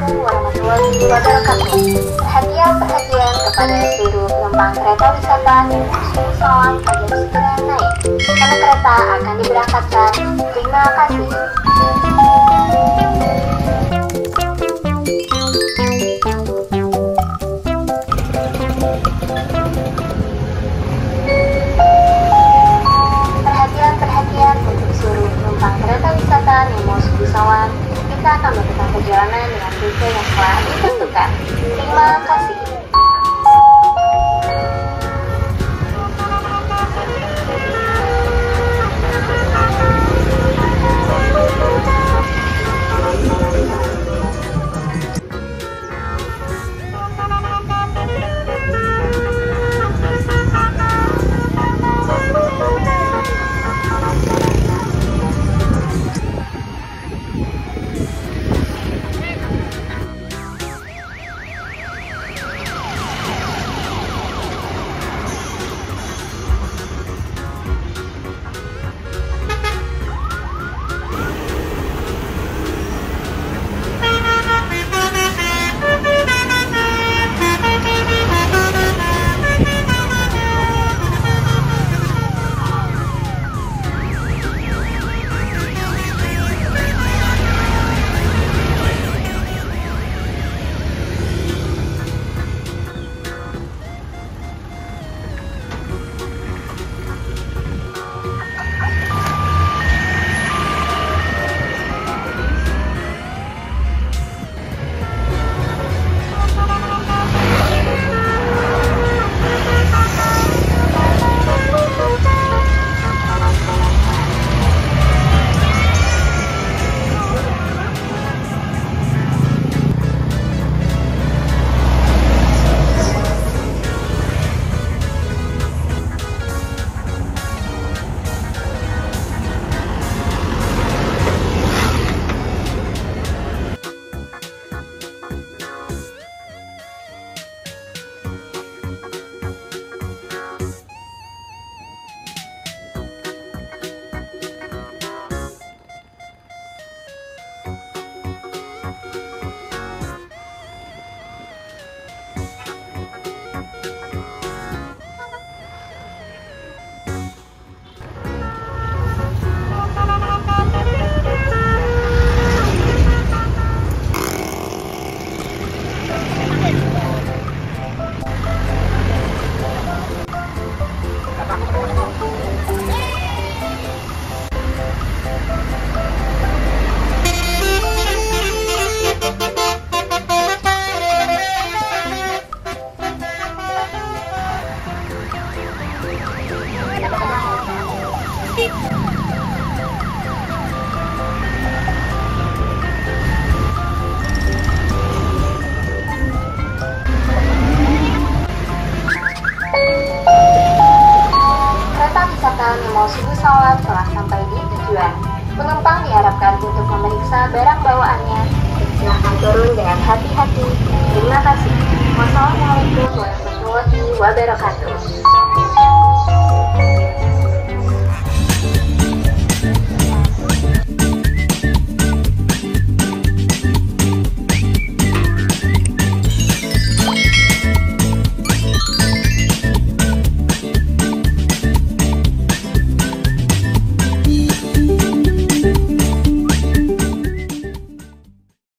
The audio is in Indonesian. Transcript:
Assalamualaikum warahmatullahi wabarakatuh. Perhatian kepada seluruh penumpang kereta wisata Muslim Salam agar segera naik, karena kereta akan diberangkatkan. Terima kasih. Perhatian untuk seluruh penumpang kereta wisata Nemos Busawan. Kita akan melakukan perjalanan dengan rute yang telah ditentukan. Terima kasih. Pesawat telah sampai di tujuan. Penumpang diharapkan untuk memeriksa barang bawaannya. Silakan turun dengan hati-hati. Terima kasih. Wassalamualaikum warahmatullahi wabarakatuh.